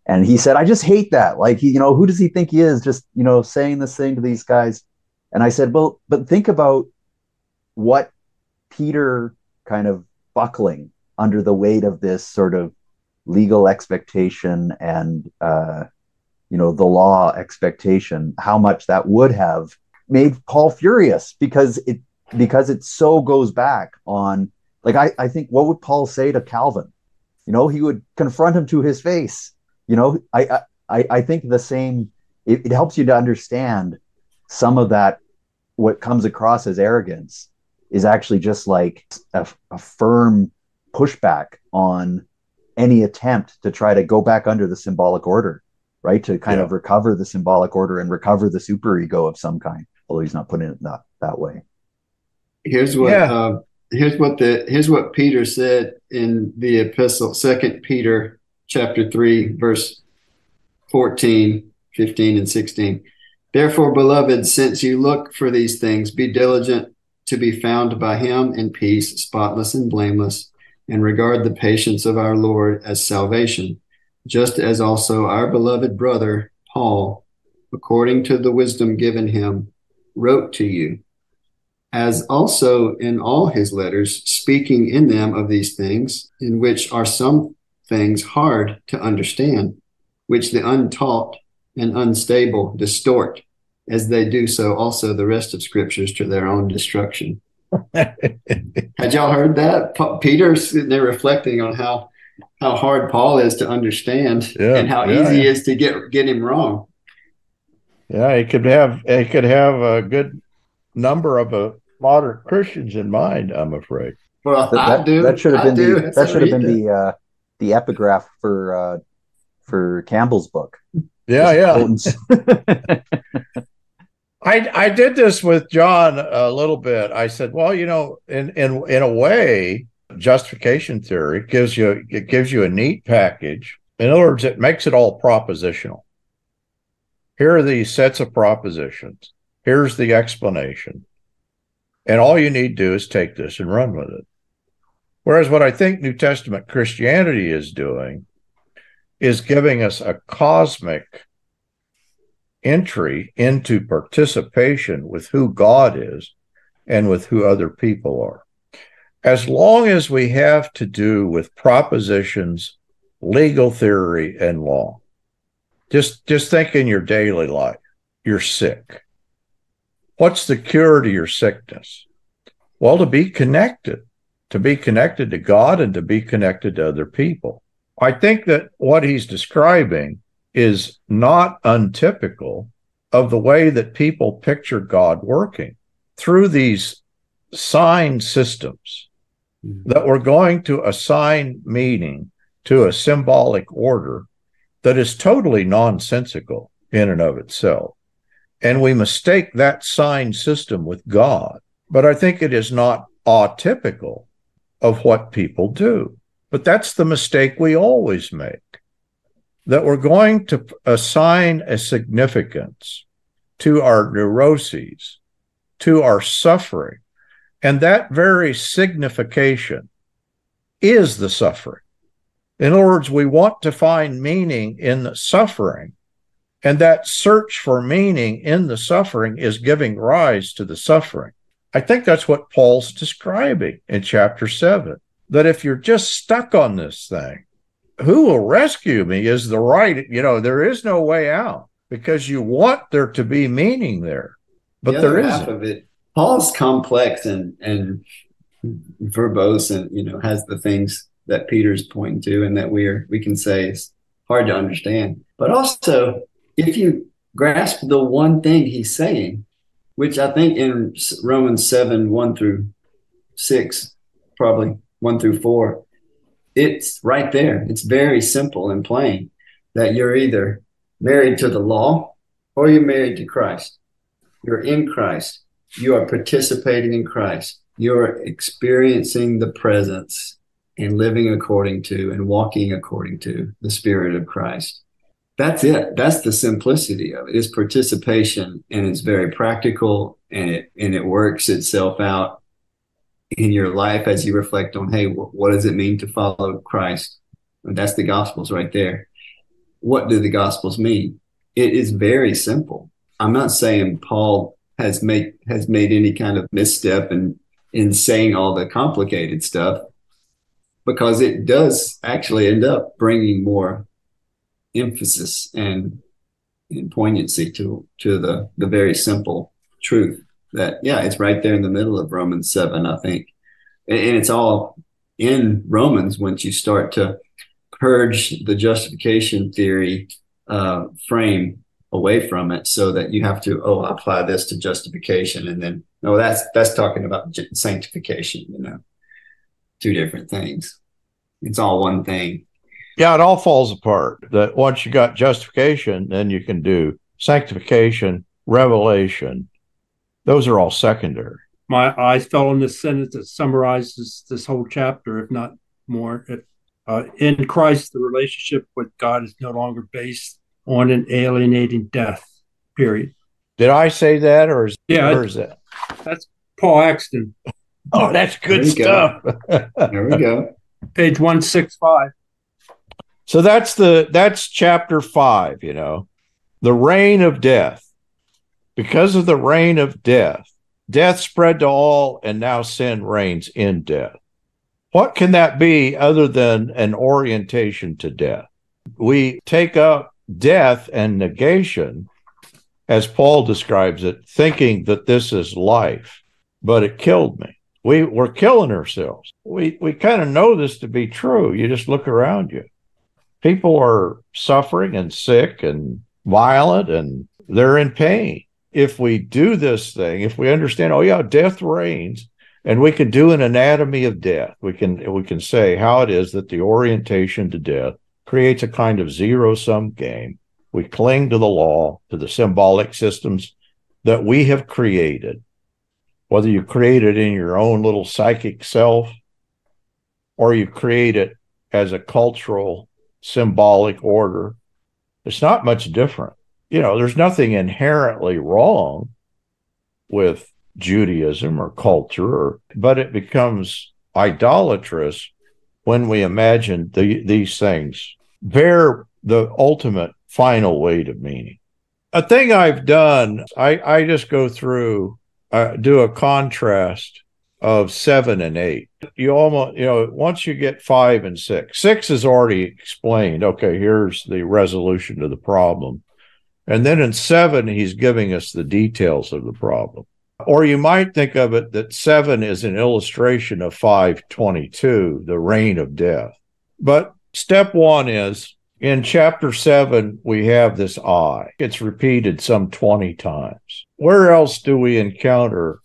Speaker 5: And he said, I just hate that. Like, who does he think he is? Just, saying this thing to these guys. And I said, well, but think about what Peter kind of buckling under the weight of this sort of legal expectation and, the law expectation, how much that would have made Paul furious because it so goes back on, like, I think, what would Paul say to Calvin? He would confront him to his face. I think the same, it helps you to understand some of that, what comes across as arrogance is actually just like a firm pushback on any attempt to try to go back under the symbolic order, right? To kind of recover the symbolic order and recover the superego of some kind, although he's not putting it that way.
Speaker 4: Here's what Peter said in the epistle, 2 Peter chapter 3, verse 14, 15, and 16. Therefore, beloved, since you look for these things, be diligent to be found by him in peace, spotless and blameless, and regard the patience of our Lord as salvation, just as also our beloved brother, Paul, according to the wisdom given him, wrote to you, as also in all his letters, speaking in them of these things, in which are some things hard to understand, which the untaught and unstable distort, as they do so also the rest of scriptures to their own destruction. Had y'all heard that? Peter's sitting there reflecting on how hard Paul is to understand and how easy it is to get him wrong.
Speaker 2: Yeah, he could have a good number of modern Christians in mind, I'm afraid.
Speaker 4: Well, that should have
Speaker 5: been the epigraph for Campbell's book.
Speaker 2: Yeah. I did this with John a little bit. I said, well, in a way, justification theory gives you a neat package. In other words, it makes it all propositional. Here are these sets of propositions. Here's the explanation. And all you need to do is take this and run with it. Whereas what I think New Testament Christianity is doing is giving us a cosmic entry into participation with who God is and with who other people are. As long as we have to do with propositions, legal theory, and law, just think in your daily life, you're sick. What's the cure to your sickness? Well, to be connected to God and to be connected to other people. I think that what he's describing is not untypical of the way that people picture God working through these sign systems that we're going to assign meaning to a symbolic order that is totally nonsensical in and of itself. And we mistake that sign system with God. But I think it is not atypical of what people do. But that's the mistake we always make, that we're going to assign a significance to our neuroses, to our suffering. And that very signification is the suffering. In other words, we want to find meaning in the suffering, and that search for meaning in the suffering is giving rise to the suffering. I think that's what Paul's describing in chapter 7, that if you're just stuck on this thing, who will rescue me is the right, there is no way out, because you want there to be meaning there, but there isn't.
Speaker 4: Half of it, Paul's complex and verbose, and has the things that Peter's pointing to, and that we can say is hard to understand. But also, if you grasp the one thing he's saying, which I think in Romans 7, 1-6, probably 1-4, it's right there. It's very simple and plain that you're either married to the law or you're married to Christ. You're in Christ. You are participating in Christ. You're experiencing the presence and living according to and walking according to the Spirit of Christ. That's it. That's the simplicity of it. It's participation, and it's very practical, and it works itself out in your life as you reflect on, hey, what does it mean to follow Christ? And that's the Gospels right there. What do the Gospels mean? It is very simple. I'm not saying Paul has made any kind of misstep in saying all the complicated stuff, because it does actually end up bringing more emphasis and poignancy to the very simple truth that, it's right there in the middle of Romans 7, I think. And it's all in Romans once you start to purge the justification theory frame away from it, so that you have to, apply this to justification, and then, no, that's talking about sanctification, two different things. It's all one thing.
Speaker 2: Yeah, it all falls apart. That once you got justification, then you can do sanctification, revelation. Those are all secondary.
Speaker 3: My eyes fell on this sentence that summarizes this whole chapter, if not more. In Christ, the relationship with God is no longer based on an alienating death, period.
Speaker 2: Did I say that, or is that?
Speaker 3: That's Paul Axton.
Speaker 2: Oh, that's good stuff.
Speaker 4: There we go.
Speaker 3: Page 165.
Speaker 2: So that's chapter 5, the reign of death. Because of the reign of death, death spread to all, and now sin reigns in death. What can that be other than an orientation to death? We take up death and negation, as Paul describes it, thinking that this is life, but it killed me. We're killing ourselves. We kind of know this to be true. You just look around you. People are suffering and sick and violent, and they're in pain. If we do this thing, if we understand, death reigns, and we can do an anatomy of death, we can say how it is that the orientation to death creates a kind of zero-sum game. We cling to the law, to the symbolic systems that we have created, whether you create it in your own little psychic self or you create it as a cultural symbolic order. It's not much different. There's nothing inherently wrong with Judaism or culture, but it becomes idolatrous when we imagine these things bear the ultimate final weight of meaning. A thing I've done, I just go through, do a contrast of 7 and 8. You almost, once you get 5 and 6, 6 is already explained. Okay, here's the resolution to the problem. And then in 7, he's giving us the details of the problem. Or you might think of it that 7 is an illustration of 5:22, the reign of death. But step 1 is, in chapter 7, we have this I. It's repeated some 20 times. Where else do we encounter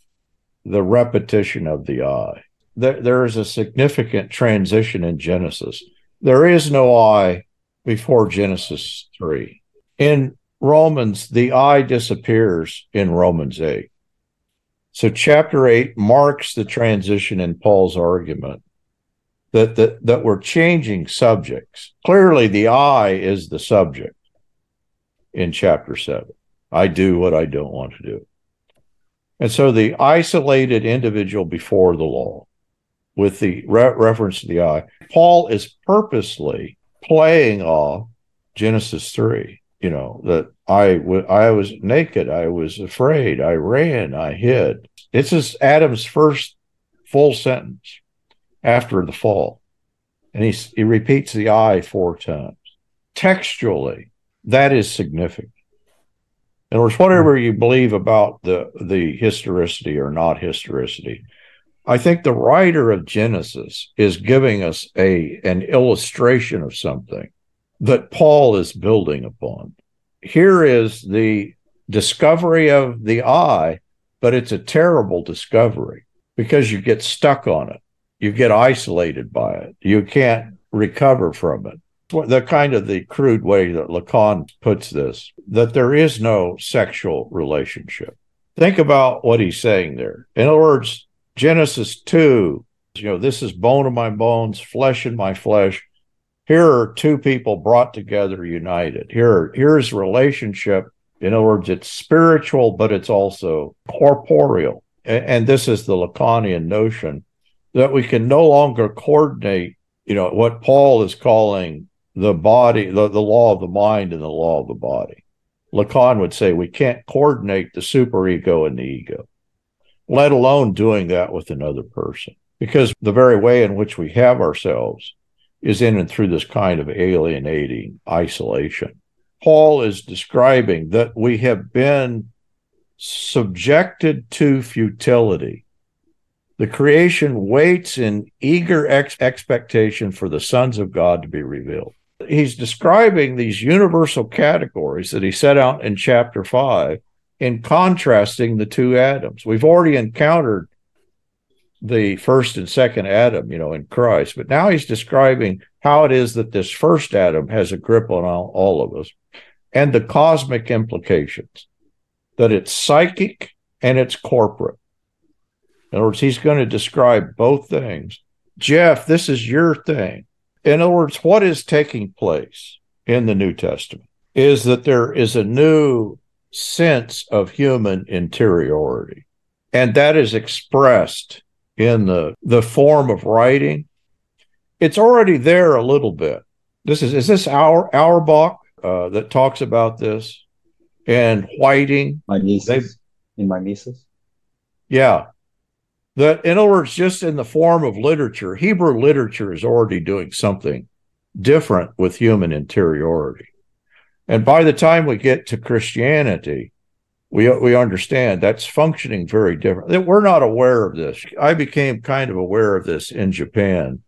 Speaker 2: the repetition of the I. There is a significant transition in Genesis. There is no I before Genesis 3. In Romans, the I disappears in Romans 8. So chapter 8 marks the transition in Paul's argument that we're changing subjects. Clearly, the I is the subject in chapter 7. I do what I don't want to do. And so the isolated individual before the law, with the reference to the I, Paul is purposely playing off Genesis 3, that I was naked, I was afraid, I ran, I hid. This is Adam's first full sentence after the fall. And he repeats the I 4 times. Textually, that is significant. In other words, whatever you believe about the historicity or not historicity, I think the writer of Genesis is giving us an illustration of something that Paul is building upon. Here is the discovery of the I, but it's a terrible discovery because you get stuck on it. You get isolated by it. You can't recover from it. The crude way that Lacan puts this, that there is no sexual relationship. Think about what he's saying there. In other words, Genesis 2, this is bone of my bones, flesh of my flesh. Here are two people brought together, united. Here's relationship. In other words, it's spiritual, but it's also corporeal. And this is the Lacanian notion that we can no longer coordinate, what Paul is calling the body, the law of the mind and the law of the body. Lacan would say we can't coordinate the superego and the ego, let alone doing that with another person, because the very way in which we have ourselves is in and through this kind of alienating isolation. Paul is describing that we have been subjected to futility. The creation waits in eager expectation for the sons of God to be revealed. He's describing these universal categories that he set out in chapter 5 in contrasting the two Adams. We've already encountered the first and second Adam, in Christ, but now he's describing how it is that this first Adam has a grip on all of us and the cosmic implications, that it's psychic and it's corporate. In other words, he's going to describe both things. Jeff, this is your thing. In other words, what is taking place in the New Testament is that there is a new sense of human interiority, and that is expressed in the form of writing. It's already there a little bit. Is this Auerbach that talks about this, and Whiting?
Speaker 5: In Mimesis?
Speaker 2: Yeah. That, in other words, just in the form of literature, Hebrew literature is already doing something different with human interiority. And by the time we get to Christianity, we understand that's functioning very different. We're not aware of this. I became kind of aware of this in Japan,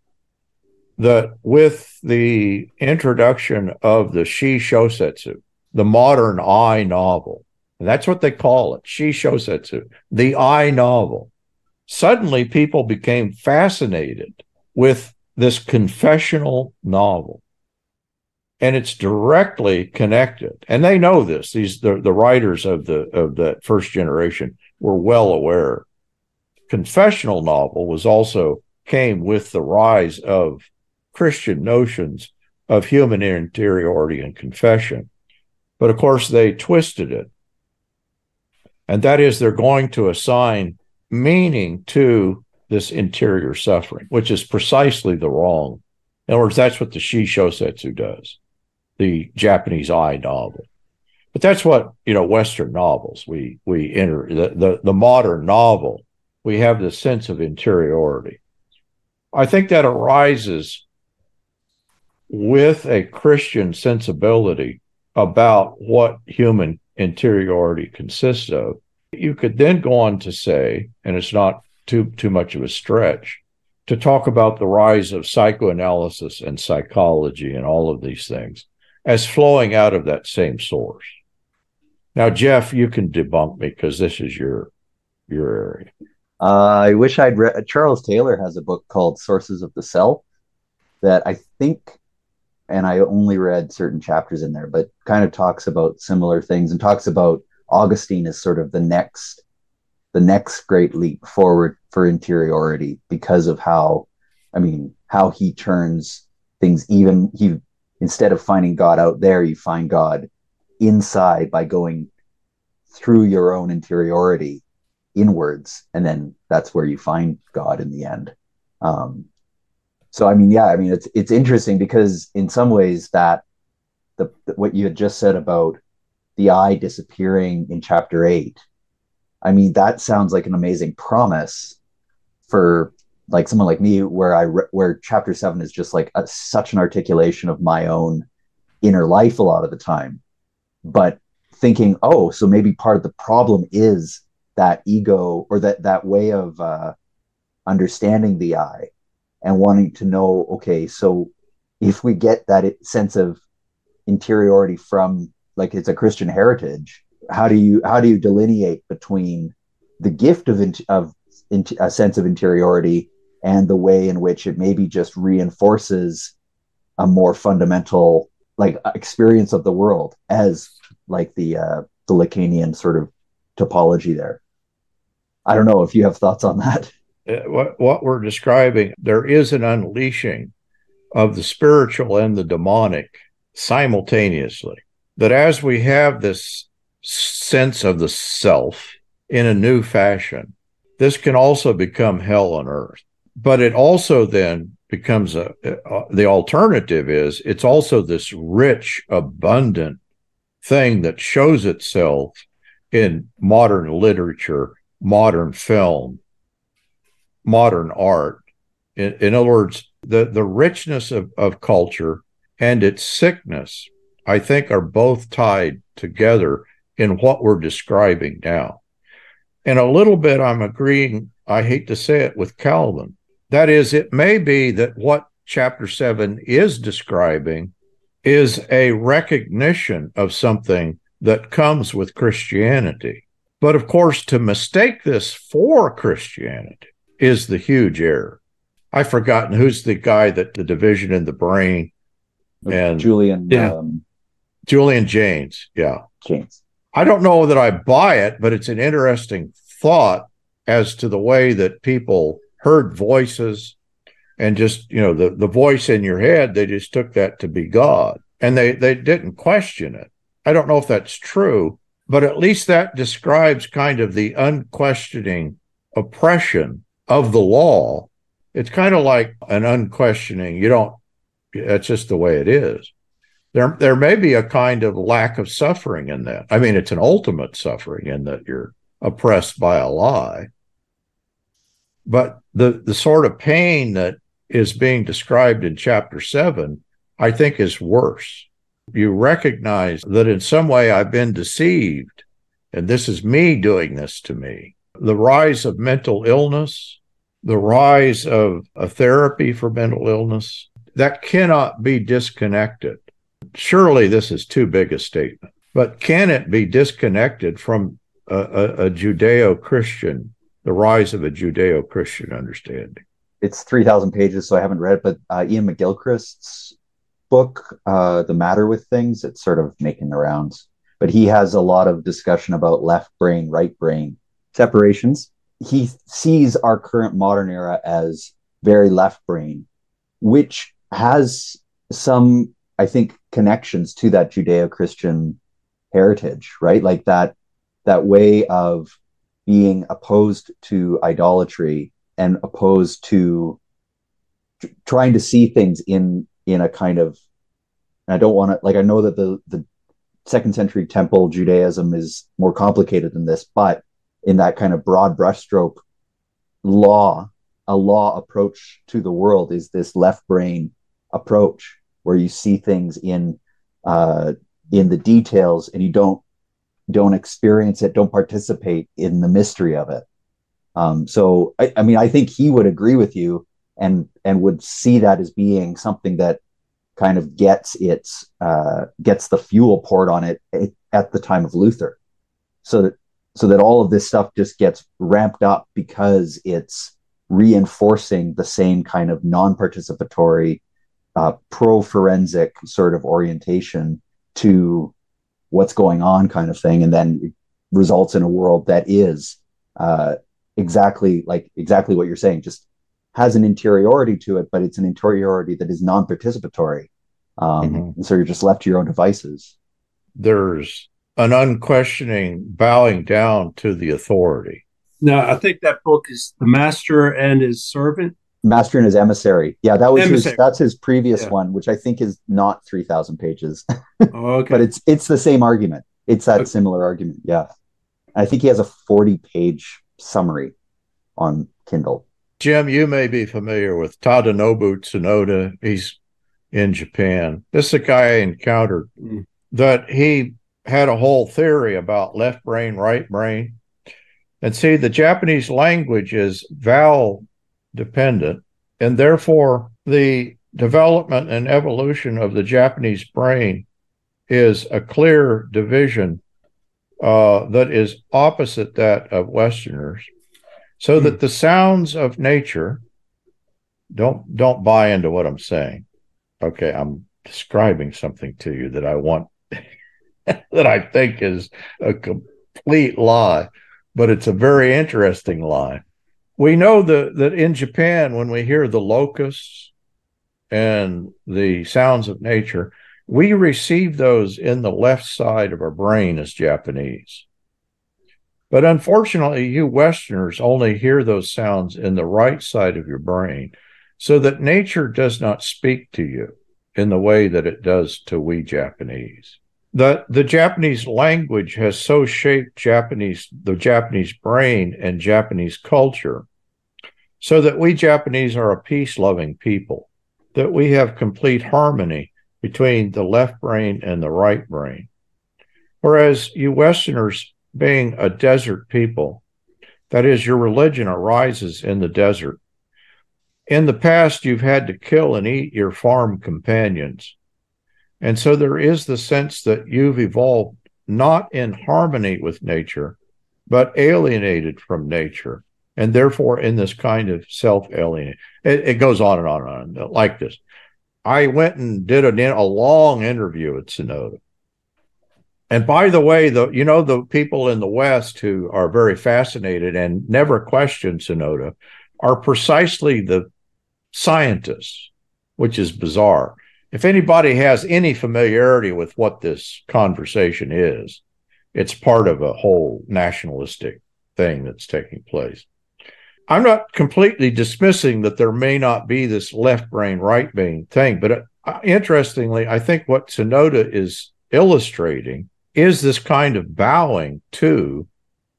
Speaker 2: that with the introduction of the Shi Shosetsu, the modern I novel, and that's what they call it, Shi Shosetsu, the I novel. Suddenly, people became fascinated with this confessional novel, and it's directly connected. And they know this. The writers of that first generation were well aware. Confessional novel came with the rise of Christian notions of human interiority and confession, but of course they twisted it, and that is they're going to assign meaning to this interior suffering, which is precisely the wrong. In other words, that's what the Shi Shosetsu does, the Japanese I novel. But that's what, Western novels, we enter, the modern novel, we have this sense of interiority. I think that arises with a Christian sensibility about what human interiority consists of. You could then go on to say, and it's not too much of a stretch, to talk about the rise of psychoanalysis and psychology and all of these things as flowing out of that same source. Now, Jeff, you can debunk me because this is your area.
Speaker 5: I wish I'd read. Charles Taylor has a book called Sources of the Self that I think, and I only read certain chapters in there, but kind of talks about similar things and talks about Augustine as sort of the next great leap forward for interiority because of how he turns things. Even he, instead of finding God out there, you find God inside by going through your own interiority inwards, and then that's where you find God in the end. It's interesting because in some ways that what you had just said about the eye disappearing in chapter 8, I mean, that sounds like an amazing promise for like someone like me, where chapter 7 is just like such an articulation of my own inner life a lot of the time. But thinking, oh, so maybe part of the problem is that ego, or that way of understanding the I, and wanting to know, okay, so if we get that sense of interiority from, like, it's a Christian heritage, how do you delineate between the gift of a sense of interiority and the way in which it maybe just reinforces a more fundamental like experience of the world, as like the Lacanian sort of topology there. I don't know if you have thoughts on that.
Speaker 2: What we're describing, there is an unleashing of the spiritual and the demonic simultaneously. That as we have this sense of the self in a new fashion, this can also become hell on earth. But it also then becomes the alternative is it's also this rich, abundant thing that shows itself in modern literature, modern film, modern art. In other words, the richness of culture and its sickness, I think, are both tied together in what we're describing now. And a little bit I'm agreeing, I hate to say it, with Calvin. That is, it may be that what chapter 7 is describing is a recognition of something that comes with Christianity. But of course, to mistake this for Christianity is the huge error. I've forgotten who's the guy that the division in the brain, and
Speaker 5: Julian
Speaker 2: Jaynes. Yeah.
Speaker 5: Jaynes.
Speaker 2: I don't know that I buy it, but it's an interesting thought as to the way that people heard voices, and just, the voice in your head, they just took that to be God, and they didn't question it. I don't know if that's true, but at least that describes kind of the unquestioning oppression of the law. It's kind of like an unquestioning, that's just the way it is. There may be a kind of lack of suffering in that. I mean, it's an ultimate suffering in that you're oppressed by a lie. But the sort of pain that is being described in chapter 7, I think, is worse. You recognize that in some way I've been deceived, and this is me doing this to me. The rise of mental illness, the rise of a therapy for mental illness, that cannot be disconnected. Surely this is too big a statement, but can it be disconnected from a Judeo-Christian, the rise of a Judeo-Christian understanding?
Speaker 5: It's 3,000 pages, so I haven't read it, but Ian McGilchrist's book, The Matter with Things, it's sort of making the rounds. But he has a lot of discussion about left brain, right brain separations. He sees our current modern era as very left brain, which has some, I think, connections to that Judeo-Christian heritage, right? Like that way of being opposed to idolatry and opposed to trying to see things in a kind of, I don't want to, like, I know that the second century temple Judaism is more complicated than this, but in that kind of broad brushstroke a law approach to the world is this left brain approach where you see things in the details, and you don't experience it, don't participate in the mystery of it. So I think he would agree with you and would see that as being something that kind of gets the fuel poured on it at the time of Luther. So that so that all of this stuff just gets ramped up because it's reinforcing the same kind of non-participatory, pro-forensic sort of orientation to what's going on kind of thing, and then it results in a world that is exactly what you're saying, just has an interiority to it, but it's an interiority that is non-participatory. And so you're just left to your own devices.
Speaker 2: There's an unquestioning bowing down to the authority.
Speaker 3: No, I think that book is The Master and His Servant.
Speaker 5: Master and His Emissary. Yeah, that's his previous one, which I think is not 3,000 pages.
Speaker 3: Oh, okay.
Speaker 5: But it's the same argument. It's that similar argument. Yeah. I think he has a 40-page summary on Kindle.
Speaker 2: Jim, you may be familiar with Tadanobu Tsunoda. He's in Japan. This is a guy I encountered that he had a whole theory about left brain, right brain. And see, the Japanese language is vowel dependent, and therefore the development and evolution of the Japanese brain is a clear division that is opposite that of Westerners. So that the sounds of nature, don't buy into what I'm saying. Okay, I'm describing something to you that I want that I think is a complete lie, but it's a very interesting lie. We know that in Japan, when we hear the locusts and the sounds of nature, we receive those in the left side of our brain as Japanese. But unfortunately, you Westerners only hear those sounds in the right side of your brain, so that nature does not speak to you in the way that it does to we Japanese. The Japanese language has so shaped the Japanese brain and Japanese culture, so that we Japanese are a peace-loving people, that we have complete harmony between the left brain and the right brain. Whereas you Westerners, being a desert people, that is, your religion arises in the desert. In the past, you've had to kill and eat your farm companions. And so there is the sense that you've evolved not in harmony with nature, but alienated from nature, and therefore in this kind of self-alienation. It goes on and on and on like this. I went and did a long interview at Tsunoda. And by the way, the people in the West who are very fascinated and never question Tsunoda are precisely the scientists, which is bizarre. If anybody has any familiarity with what this conversation is, it's part of a whole nationalistic thing that's taking place. I'm not completely dismissing that there may not be this left brain, right brain thing, but interestingly, I think what Tsunoda is illustrating is this kind of bowing to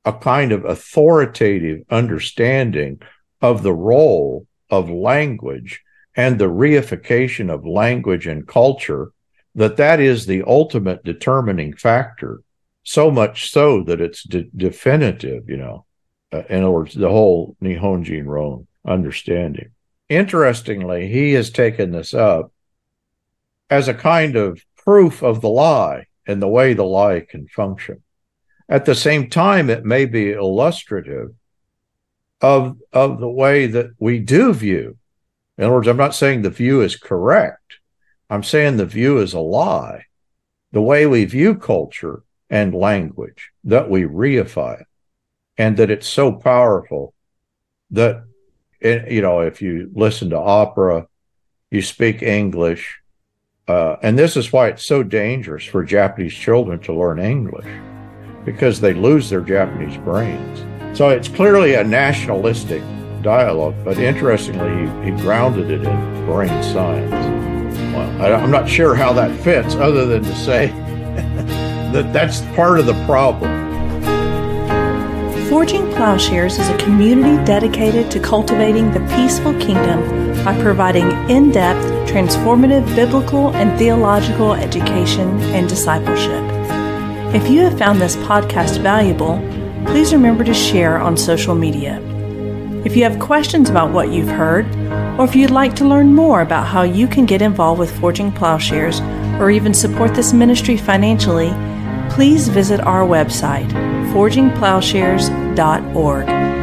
Speaker 2: a kind of authoritative understanding of the role of language and the reification of language and culture, that is the ultimate determining factor, so much so that it's definitive, in other words, the whole Nihonjin Ron understanding. Interestingly, he has taken this up as a kind of proof of the lie and the way the lie can function. At the same time, it may be illustrative of the way that we do view. In other words, I'm not saying the view is correct. I'm saying the view is a lie. The way we view culture and language, that we reify it, and that it's so powerful that, if you listen to opera, you speak English, and this is why it's so dangerous for Japanese children to learn English, because they lose their Japanese brains. So it's clearly a nationalistic dialogue, but interestingly, he grounded it in brain science. Well, I'm not sure how that fits, other than to say that that's part of the problem.
Speaker 1: Forging Plowshares is a community dedicated to cultivating the peaceful kingdom by providing in-depth, transformative biblical and theological education and discipleship. If you have found this podcast valuable, please remember to share on social media. If you have questions about what you've heard, or if you'd like to learn more about how you can get involved with Forging Plowshares or even support this ministry financially, please visit our website, forgingplowshares.org.